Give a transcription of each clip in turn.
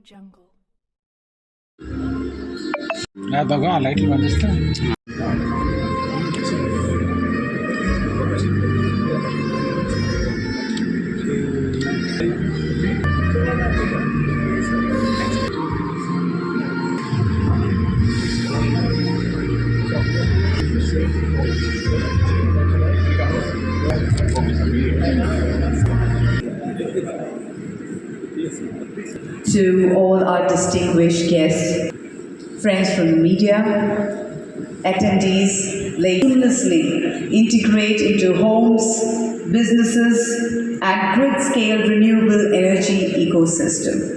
jungle. లైట్లు పంపిస్తా To all our distinguished guests, friends from the media, attendees, seamlessly integrate into homes, businesses, and grid-scale renewable energy ecosystem.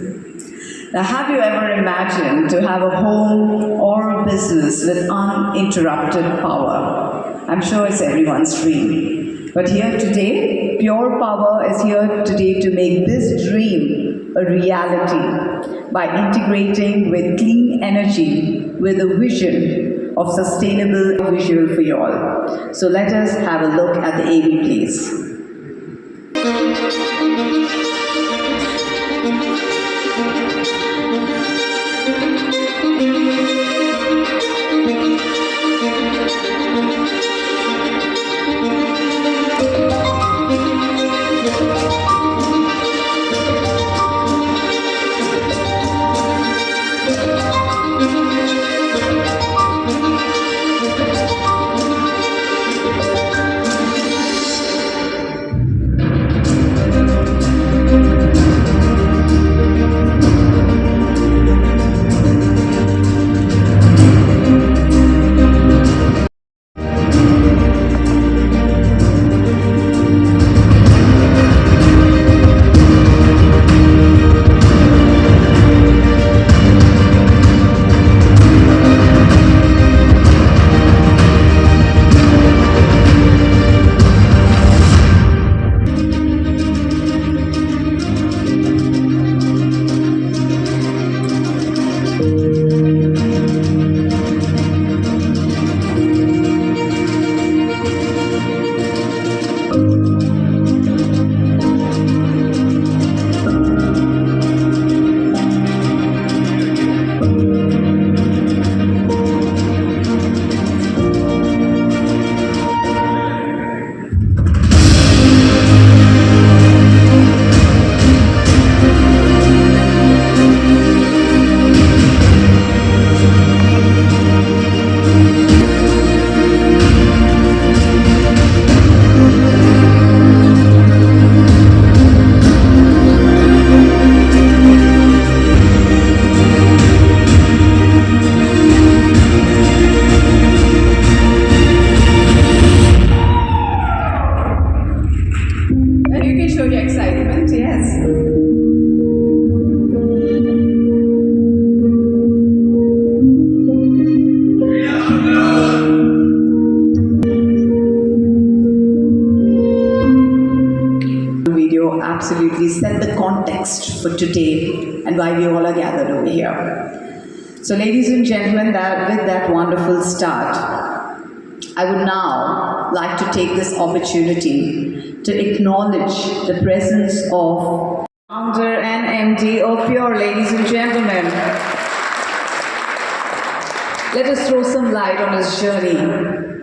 Now, have you ever imagined to have a home or a business with uninterrupted power? I'm sure it's everyone's dream. But here today, Pure Power is here today to make this dream a reality by integrating with clean energy with a vision of sustainable visual for you all. So let us have a look at the AV, please. You can show your excitement, yes. Video absolutely set the context for today and why we all are gathered over here. So, ladies and gentlemen, with that wonderful start, I would now like to take this opportunity to acknowledge the presence of founder and MD of Pure, ladies and gentlemen. Let us throw some light on his journey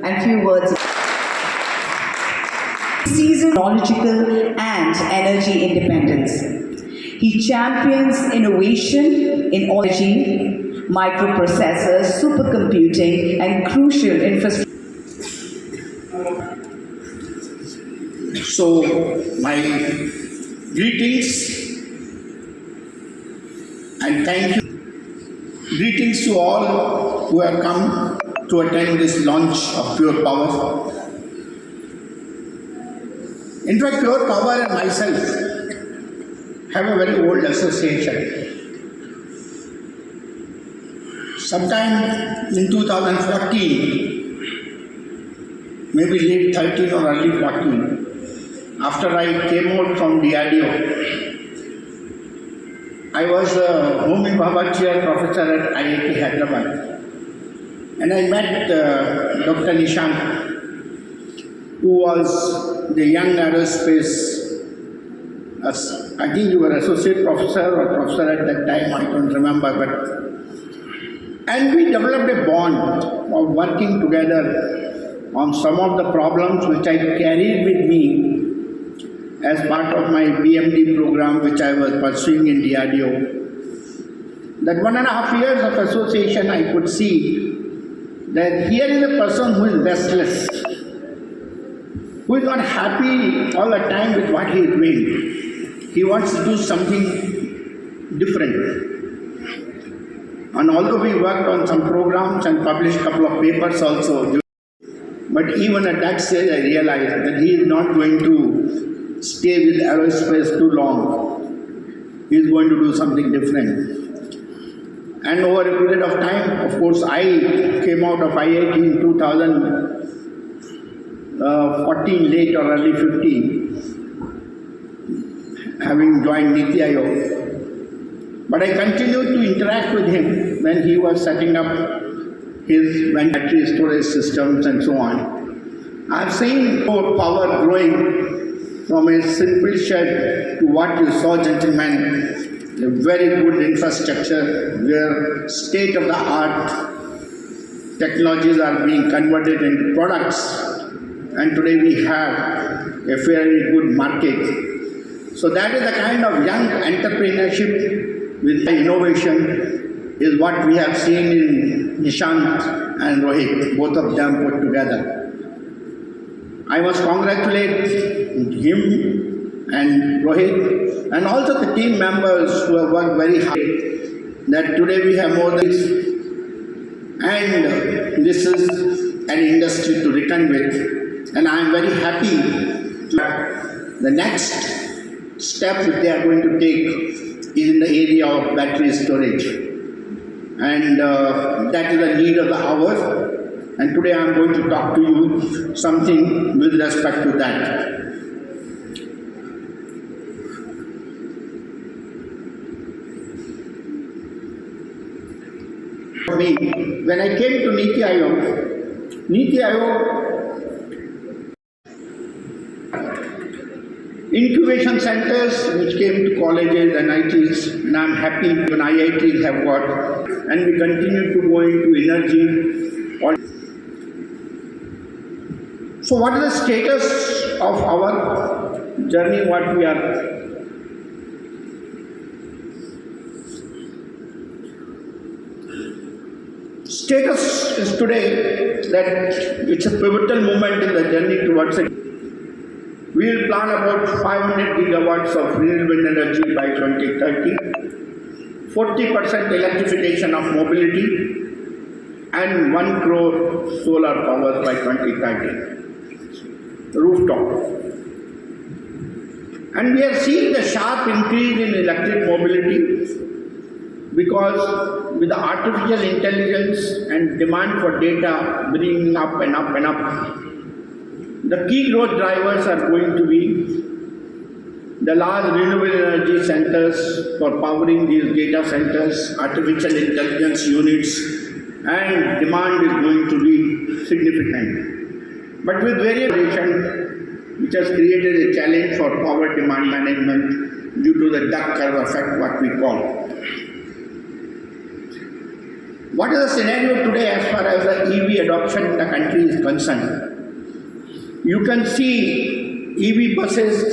and few words. Seasoned, technological and energy independence. He champions innovation in energy, microprocessors, supercomputing, and crucial infrastructure. So, my greetings and thank you. Greetings to all who have come to attend this launch of Pure Power. In fact, Pure Power and myself have a very old association. Sometime in 2014, maybe late 13 or early 14, after I came out from DRDO, I was a Homi Bhabha Chair Professor at IIT Hyderabad, and I met Dr. Nishant, who was the young aerospace I think you were associate professor or professor at that time, I don't remember, but and we developed a bond of working together on some of the problems which I carried with me as part of my BMD program which I was pursuing in DRDO. That 1.5 years of association, I could see that here is a person who is restless, who is not happy all the time with what he is doing. He wants to do something different. And although we worked on some programs and published a couple of papers also, but even at that stage I realized that he is not going to stay with aerospace too long. He is going to do something different. And over a period of time, of course, I came out of IIT in 2014, late or early 15, having joined Niti Aayog. But I continued to interact with him when he was setting up his battery storage systems and so on. I've seen more power growing from a simple shed to what you saw, gentlemen, a very good infrastructure where state-of-the-art technologies are being converted into products, and today we have a fairly good market. So that is the kind of young entrepreneurship with innovation is what we have seen in Nishant and Rohit, both of them put together. I must congratulate him and Rohit and also the team members who have worked very hard, that today we have more than this, and this is an industry to reckon with, and I am very happy that the next step that they are going to take is in the area of battery storage, and that is the need of the hour, and today I am going to talk to you something with respect to that. When I came to Niti Aayog incubation centers which came to colleges and IITs, and I'm happy when IITs have got, and we continue to go into energy. So what is the status of our journey, what we are? Status is today that it's a pivotal moment in the journey towards it. We will plan about 500 gigawatts of renewable energy by 2030, 40% electrification of mobility, and 1 crore solar power by 2030, rooftop. And we are seeing the sharp increase in electric mobility because with the artificial intelligence and demand for data bringing up and up and up, the key growth drivers are going to be the large renewable energy centers for powering these data centers, artificial intelligence units, and demand is going to be significant. But with variation, which has created a challenge for power demand management due to the duck curve effect, what we call. What is the scenario today as far as the EV adoption in the country is concerned? You can see EV buses,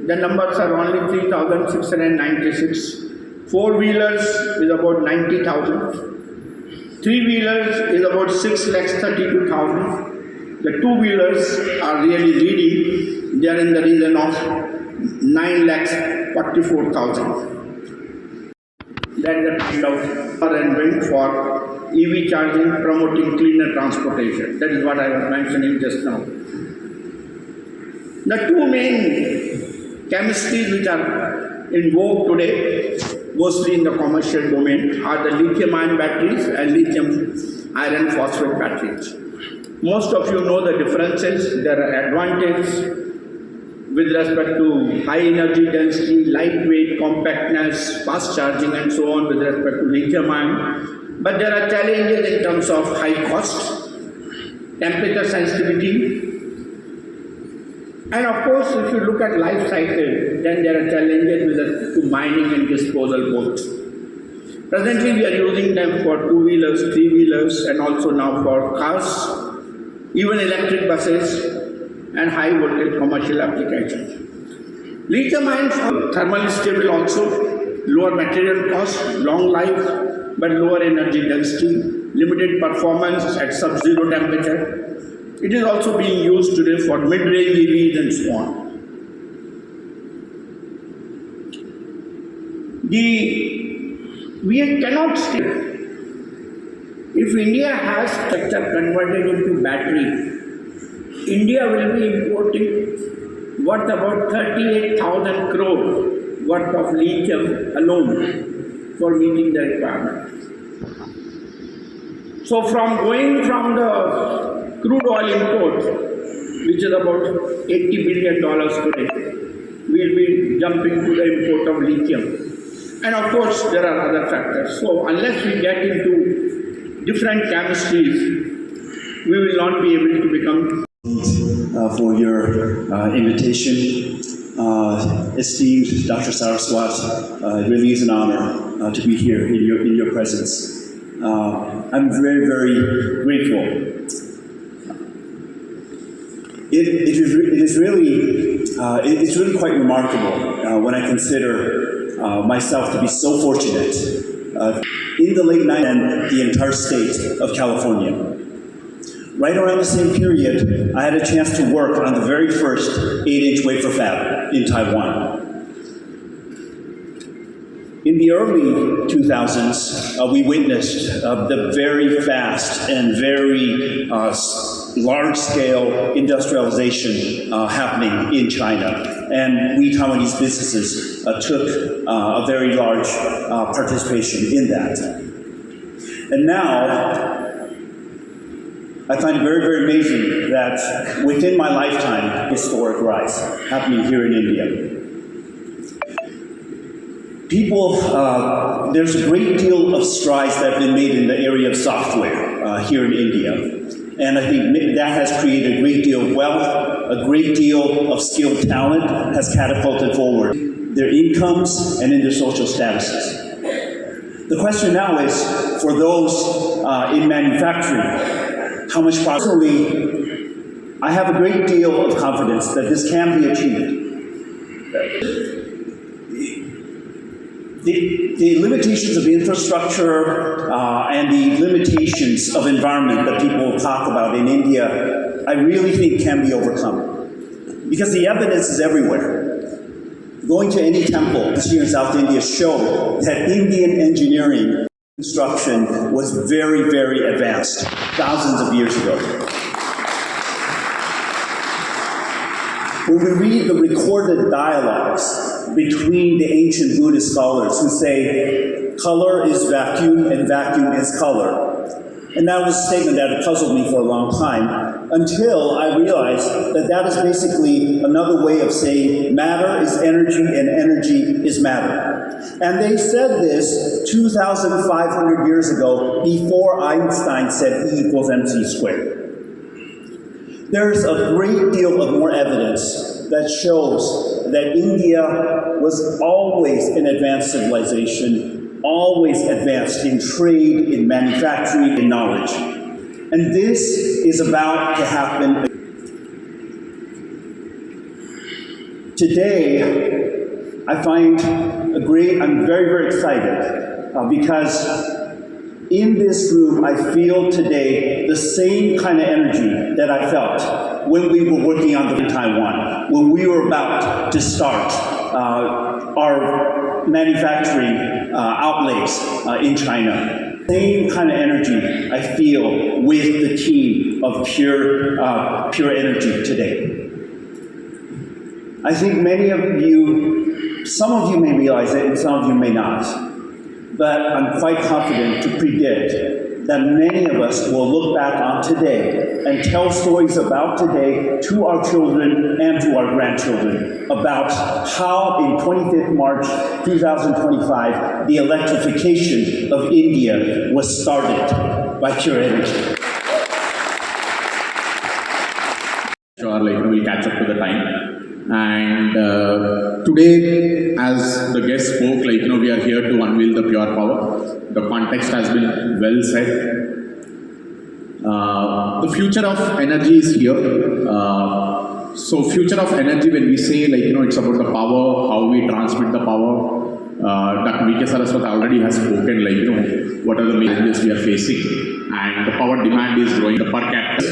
the numbers are only 3,696. Four-wheelers is about 90,000. Three-wheelers is about 6,32,000. The two-wheelers are really leading. They are in the region of 9,44,000. That is the kind of power and wind for EV charging, promoting cleaner transportation. That is what I was mentioning just now. The two main chemistries which are in vogue today, mostly in the commercial domain, are the lithium-ion batteries and lithium iron phosphate batteries. Most of you know the differences. There are advantages with respect to high energy density, lightweight, compactness, fast charging and so on with respect to lithium-ion. But there are challenges in terms of high cost, temperature sensitivity, And of course, if you look at life cycle, then there are challenges with to mining and disposal both. Presently, we are using them for two-wheelers, three-wheelers, and also now for cars, even electric buses, and high-voltage commercial applications. Lithium ions are thermally stable also, lower material cost, long life, but lower energy density, limited performance at sub-zero temperature. It is also being used today for mid-range EVs and so on. We cannot say if India has sector converted into battery, India will be importing worth about 38,000 crore worth of lithium alone for meeting the requirement. So going from the crude oil import, which is about $80 billion today, we'll be jumping to the import of lithium. And of course, there are other factors. So unless we get into different chemistries, we will not be able to become. For your invitation. Esteemed Dr. Sarswat, it really is an honor to be here in your presence. I'm very, very grateful. It's really quite remarkable when I consider myself to be so fortunate in the late 90s and the entire state of California. Right around the same period, I had a chance to work on the very first 8-inch wafer fab in Taiwan. In the early 2000s, we witnessed the very fast and very large-scale industrialization happening in China. And we Taiwanese businesses took a very large participation in that. And now, I find it very, very amazing that within my lifetime, historic rise happening here in India. There's a great deal of strides that have been made in the area of software here in India. And I think that has created a great deal of wealth, a great deal of skilled talent has catapulted forward their incomes and in their social statuses. The question now is, for those in manufacturing, how much personally, I have a great deal of confidence that this can be achieved. The limitations of infrastructure and the limitations of environment that people talk about in India, I really think can be overcome. Because the evidence is everywhere. Going to any temple here in South India showed that Indian engineering construction was very, very advanced thousands of years ago. When we read the recorded dialogues between the ancient Buddhist scholars who say, color is vacuum and vacuum is color. And that was a statement that had puzzled me for a long time, until I realized that that is basically another way of saying matter is energy and energy is matter. And they said this 2,500 years ago before Einstein said E equals mc squared. There's a great deal of more evidence that shows that India was always an advanced civilization, always advanced in trade, in manufacturing, in knowledge. And this is about to happen. Today, I'm very, very excited because in this room, I feel today the same kind of energy that I felt when we were working on the Taiwan, when we were about to start our manufacturing outlays in China. Same kind of energy I feel with the team of Pure Energy today. I think many of you, some of you may realize it and some of you may not, but I'm quite confident to predict that many of us will look back on today and tell stories about today to our children and to our grandchildren about how in 25th March 2025, the electrification of India was started by Pure Energy. sure we'll catch up to the time. And today, as the guest spoke, we are here to unveil the pure power. The context has been well said. The future of energy is here. So future of energy, when we say it's about the power, how we transmit the power. Dr. V.K. Sarswat already has spoken what are the challenges we are facing, and the power demand is growing. The per capita,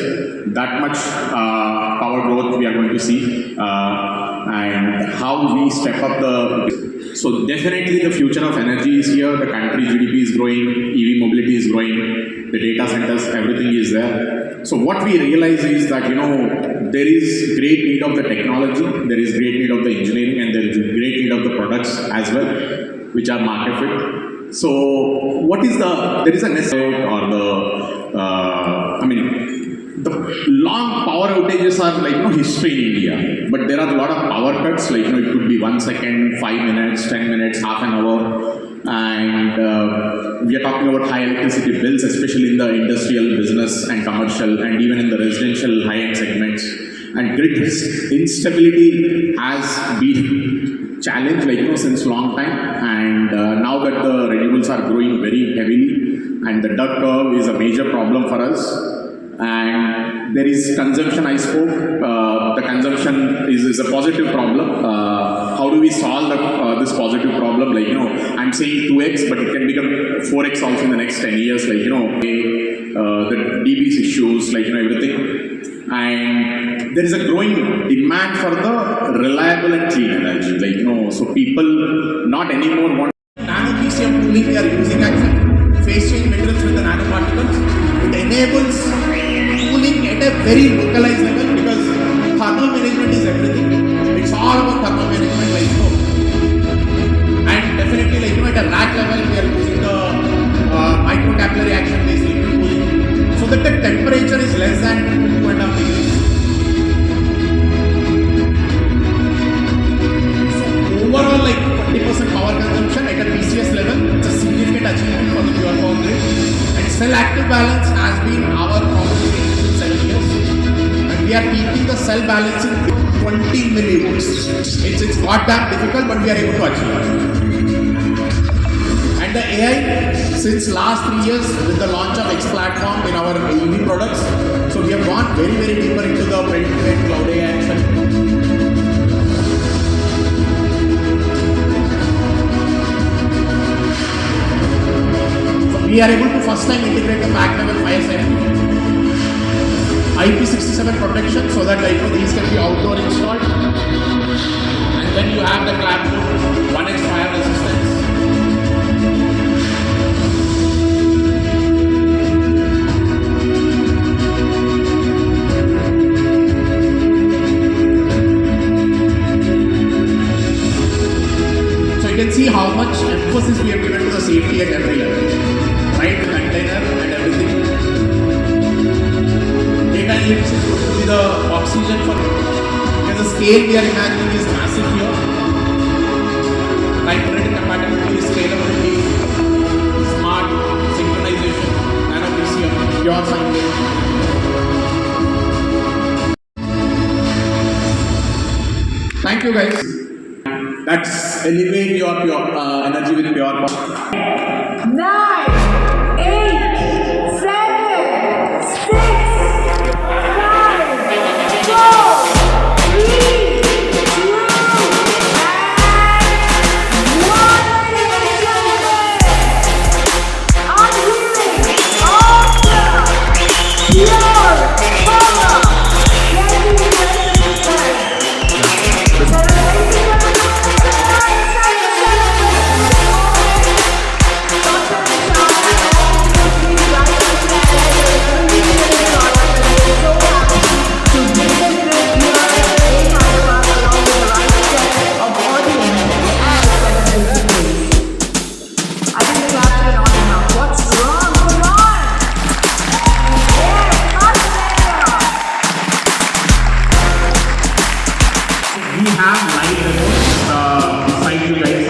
that much power growth we are going to see, and how we step up the. So definitely the future of energy is here. The country's GDP is growing, EV mobility is growing, the data centers, everything is there. So what we realize is that there is great need of the technology, there is great need of the engineering, and there is great need of the products as well, which are market fit. So what is there is a necessity or the long power outages are history in India, but there are a lot of power cuts, it could be 1 second, 5 minutes, 10 minutes, half an hour, and we are talking about high electricity bills, especially in the industrial, business and commercial, and even in the residential high-end segments. And grid instability has been challenged since long time, and now that the renewables are growing very heavily, and the duck curve is a major problem for us. And there is consumption, I spoke, the consumption is a positive problem. How do we solve this positive problem? I'm saying 2x, but it can become 4x also in the next 10 years, the DBs issues, everything. And there is a growing demand for the reliable and clean energy, so people not anymore want nano PCM cooling we are using actually, phase change materials with the nanoparticles. It enables cooling at a very localized level, because thermal management is everything. It's all about thermal management, and definitely at a rack level we are using the microcapillary action based liquid cooling, so that the temperature is less than 2.5 degrees. So overall 20% power consumption at a PCS level, it's a significant achievement for the pure power grid. And cell active balance has been our problem since 7 years, and we are keeping the cell balance in 20 millivolts. It's goddamn difficult, but we are able to achieve it. And the AI, since last 3 years with the launch of X platform in our EV products, so we have gone very, very deeper into the predict cloud AI action. We are able to first time integrate the pack level fire safety, IP67 protection, so that these can be outdoor installed, and then you have the clap boot, 1x fire resistance. So you can see how much emphasis we have given to the safety at every level. Right, the container and everything. Data units is going to be the oxygen for, because the scale we are imagining is massive here. Time operating compatibility, scalability, smart synchronization, nano PCM, pure science. Thank you guys. That's elevate your energy with pure power. 9, 8, 7, 6, 5, 4, 3, 2, and 1. Ladies and gentlemen, unveiling of the pure power. Can you We have live demos beside you guys.